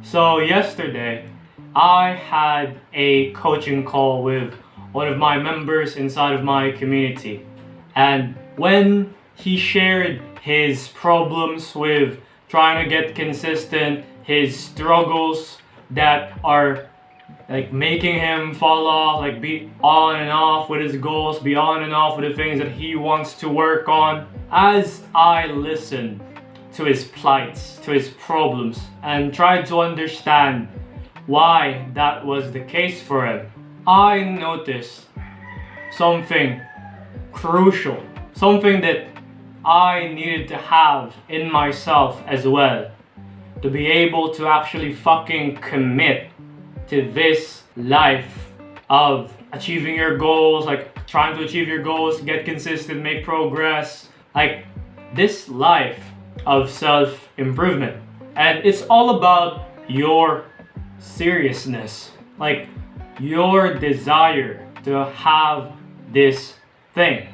So yesterday, I had a coaching call with one of my members inside of my community. And when he shared his problems with trying to get consistent, his struggles that are like making him fall off, like be on and off with his goals, be on and off with the things that he wants to work on. As I listened to his plights, to his problems, and tried to understand why that was the case for him, I noticed something crucial, something that I needed to have in myself as well, to be able to actually fucking commit to this life of achieving your goals, like trying to achieve your goals, get consistent, make progress, like this life of self-improvement. And it's all about your seriousness, like your desire to have this thing,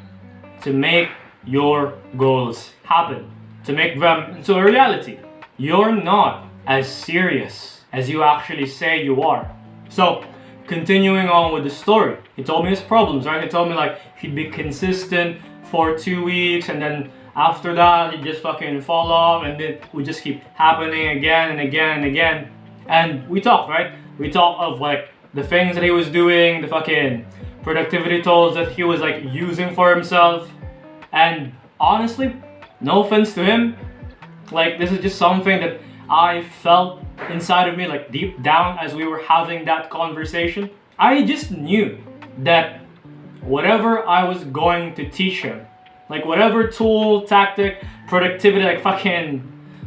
to make your goals happen, to make them into a reality. You're not as serious as you actually say you are. So, continuing on with the story, he told me his problems, right? He told me like he'd be consistent for 2 weeks, and then after that he'd just fucking fall off, and it would just keep happening again and again and again. And we talked, right? We talked of like the things that he was doing, the fucking productivity tools that he was like using for himself. And honestly, no offense to him, like this is just something that I felt inside of me, like deep down as we were having that conversation. I just knew that whatever I was going to teach him, like whatever tool, tactic, productivity, like fucking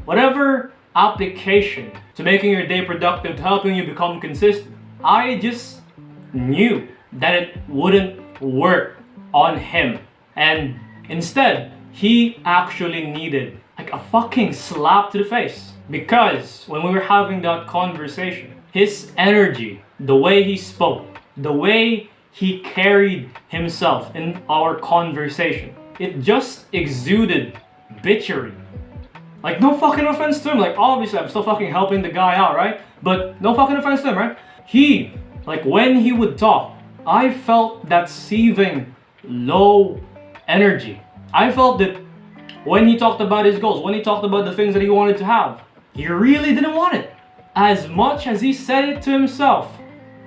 whatever application to making your day productive, to helping you become consistent, I just knew that it wouldn't work on him. And instead, he actually needed like a fucking slap to the face. Because when we were having that conversation, his energy, the way he spoke, the way he carried himself in our conversation, it just exuded bitchery. Like, no fucking offense to him. Like, obviously, I'm still fucking helping the guy out, right? But no fucking offense to him, right? He, like, when he would talk, I felt that seething low energy. I felt that when he talked about his goals, when he talked about the things that he wanted to have, he really didn't want it. As much as he said it to himself,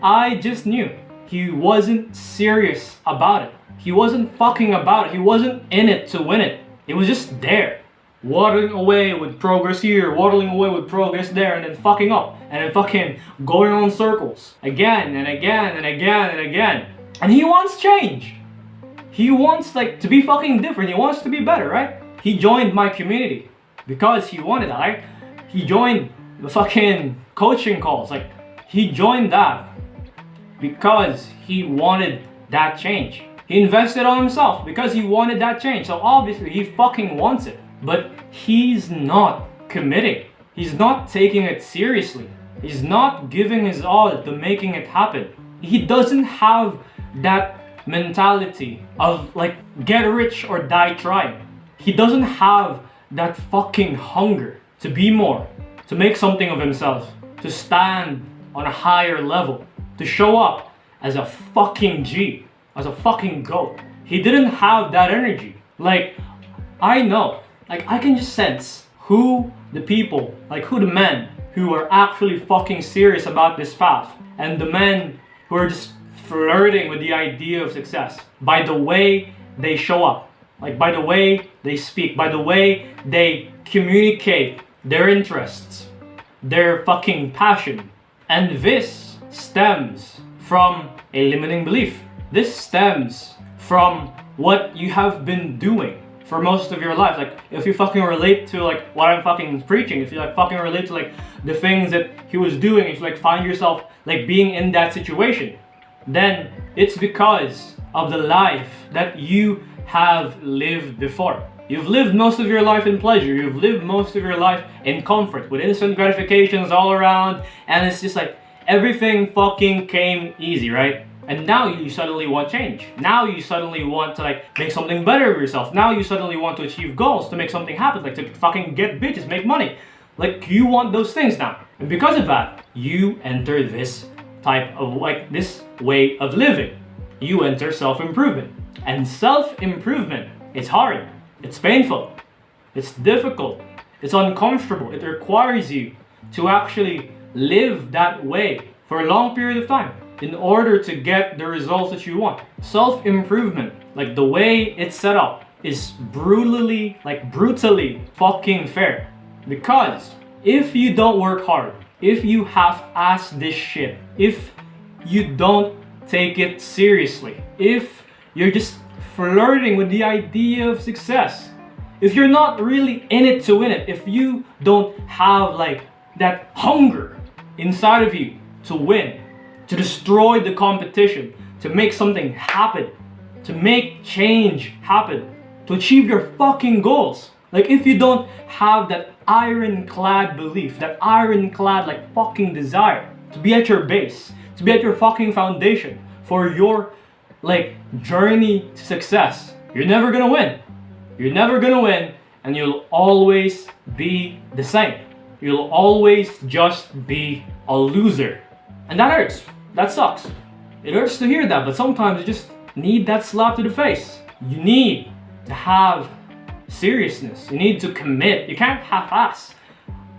I just knew he wasn't serious about it. He wasn't fucking about it. He wasn't in it to win it. He was just there, waddling away with progress here, waddling away with progress there, and then fucking up, and then fucking going on circles again and again and again and again. And he wants change. He wants like to be fucking different. He wants to be better, right? He joined my community because he wanted that, right? He joined the fucking coaching calls. Like, he joined that because he wanted that change. He invested on himself because he wanted that change. So obviously he fucking wants it. But he's not committing. He's not taking it seriously. He's not giving his all to making it happen. He doesn't have that mentality of like get rich or die trying. He doesn't have that fucking hunger to be more, to make something of himself, to stand on a higher level, to show up as a fucking G, as a fucking GOAT. He didn't have that energy. Like, I know, like I can just sense who the people, like who the men who are actually fucking serious about this path, and the men who are just flirting with the idea of success by the way they show up, like by the way they speak, by the way they communicate their interests, their fucking passion. And this stems from a limiting belief. This stems from what you have been doing for most of your life. Like, if you fucking relate to like what I'm fucking preaching, if you like fucking relate to like the things that he was doing, if you like find yourself like being in that situation, then it's because of the life that you have lived before. You've lived most of your life in pleasure. You've lived most of your life in comfort with instant gratifications all around, and it's just like everything fucking came easy, right? And now you suddenly want change. Now you suddenly want to like make something better of yourself. Now you suddenly want to achieve goals, to make something happen, like to fucking get bitches, make money. Like you want those things now. And because of that, you enter this type of like this way of living. You enter self-improvement. And self-improvement is hard. It's painful. It's difficult. It's uncomfortable. It requires you to actually live that way for a long period of time in order to get the results that you want. Self-improvement, like the way it's set up, is brutally fucking fair. Because if you don't work hard, if you half-ass this shit, if you don't take it seriously, if you're just flirting with the idea of success, if you're not really in it to win it, if you don't have like that hunger inside of you to win, to destroy the competition, to make something happen, to make change happen, to achieve your fucking goals. Like if you don't have that ironclad belief, that ironclad like fucking desire to be at your base, to be at your fucking foundation for your like journey to success, you're never gonna win. You're never gonna win, and you'll always be the same. You'll always just be a loser. And that hurts. That sucks. It hurts to hear that, but sometimes you just need that slap to the face. You need to have seriousness. You need to commit. You can't half-ass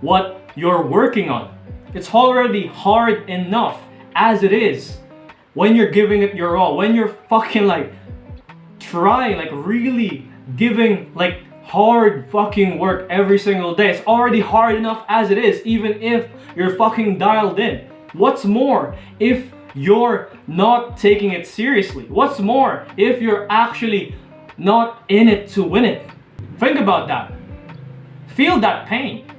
what you're working on. It's already hard enough as it is when you're giving it your all, when you're fucking like trying, like really giving like hard fucking work every single day. It's already hard enough as it is, even if you're fucking dialed in. What's more if you're not taking it seriously? What's more if you're actually not in it to win it? Think about that. Feel that pain.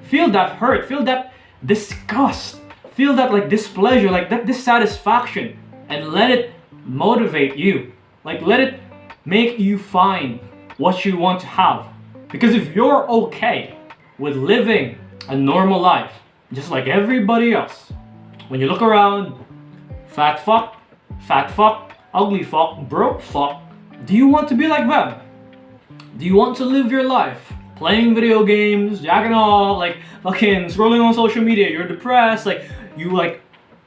Feel that hurt. Feel that disgust. Feel that like displeasure, like that dissatisfaction, and let it motivate you. Like let it make you find what you want to have. Because if you're okay with living a normal life, just like everybody else, when you look around, fat fuck, ugly fuck, broke fuck, do you want to be like them? Do you want to live your life playing video games, jacking off, like fucking scrolling on social media, you're depressed, like you like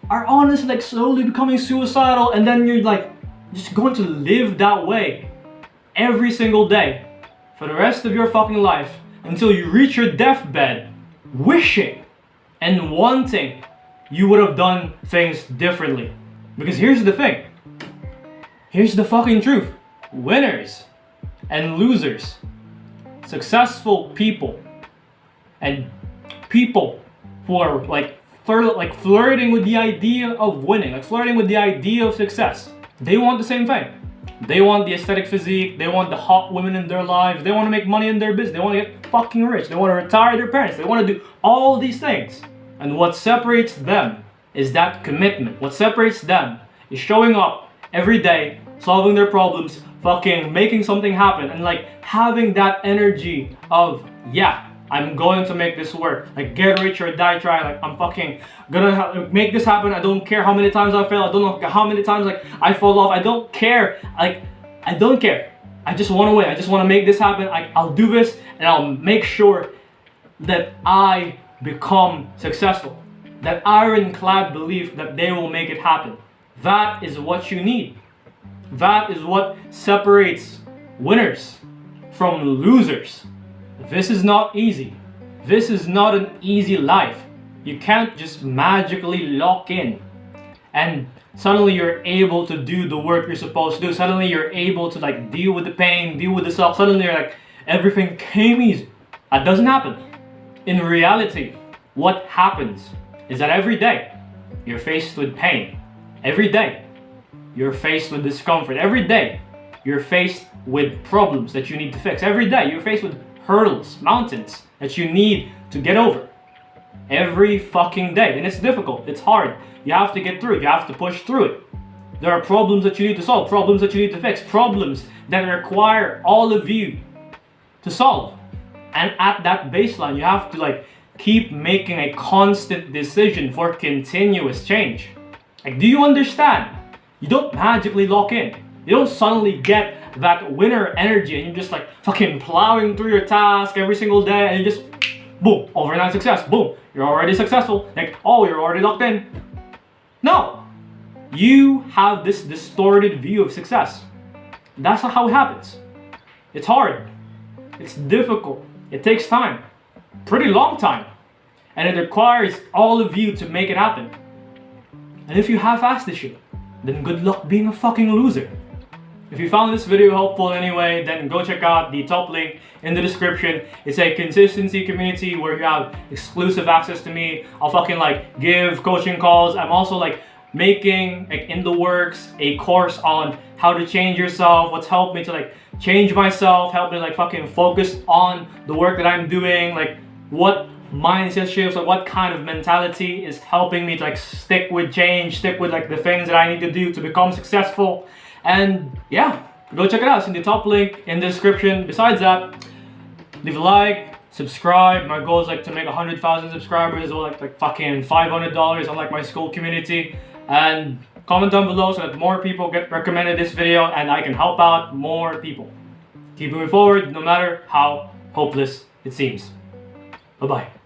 are honestly like slowly becoming suicidal, and then you're like just going to live that way every single day for the rest of your fucking life until you reach your deathbed, wishing and wanting you would have done things differently. Because here's the thing. Here's the fucking truth. Winners and losers, successful people and people who are like flirting with the idea of winning, like flirting with the idea of success, they want the same thing. They want the aesthetic physique, they want the hot women in their lives, they want to make money in their business, they want to get fucking rich, they want to retire their parents, they want to do all these things. And what separates them is that commitment. What separates them is showing up every day, solving their problems, fucking making something happen, and like having that energy of, yeah, I'm going to make this work. Like get rich or die trying. Like I'm fucking gonna make this happen. I don't care how many times I fail. I don't know how many times like I fall off. I don't care. Like I don't care. I just want to win. I just want to make this happen. I'll do this, and I'll make sure that I become successful. That ironclad belief that they will make it happen. That is what you need. That is what separates winners from losers. This is not easy. This is not an easy life. You can't just magically lock in and suddenly you're able to do the work you're supposed to do. Suddenly you're able to like deal with the pain, deal with the self. Suddenly you're like, everything came easy. That doesn't happen. In reality, what happens is that every day you're faced with pain. Every day you're faced with discomfort. Every day you're faced with problems that you need to fix. Every day you're faced with hurdles, mountains that you need to get over. Every fucking day. And it's difficult. It's hard. You have to get through it. You have to push through it. There are problems that you need to solve, problems that you need to fix, problems that require all of you to solve. And at that baseline, you have to like keep making a constant decision for continuous change. Like, do you understand? You don't magically lock in. You don't suddenly get that winner energy and you're just like fucking plowing through your task every single day and you just boom, overnight success, boom, you're already successful. Like, oh, you're already locked in. No, you have this distorted view of success. That's not how it happens. It's hard. It's difficult. It takes time. Pretty long time. And it requires all of you to make it happen. And if you half-ass this shit, then good luck being a fucking loser. If you found this video helpful anyway, then go check out the top link in the description. It's a consistency community where you have exclusive access to me. I'll fucking like give coaching calls. I'm also like making like in the works a course on how to change yourself, what's helped me to like change myself, help me like fucking focus on the work that I'm doing, like what mindset shifts, like what kind of mentality is helping me to like stick with change, stick with like the things that I need to do to become successful. And yeah, go check it out. It's in the top link in the description. Besides that, leave a like, subscribe. My goal is like to make 100,000 subscribers or like fucking $500 on like my school community. And comment down below so that more people get recommended this video and I can help out more people. Keep moving forward no matter how hopeless it seems. Bye-bye.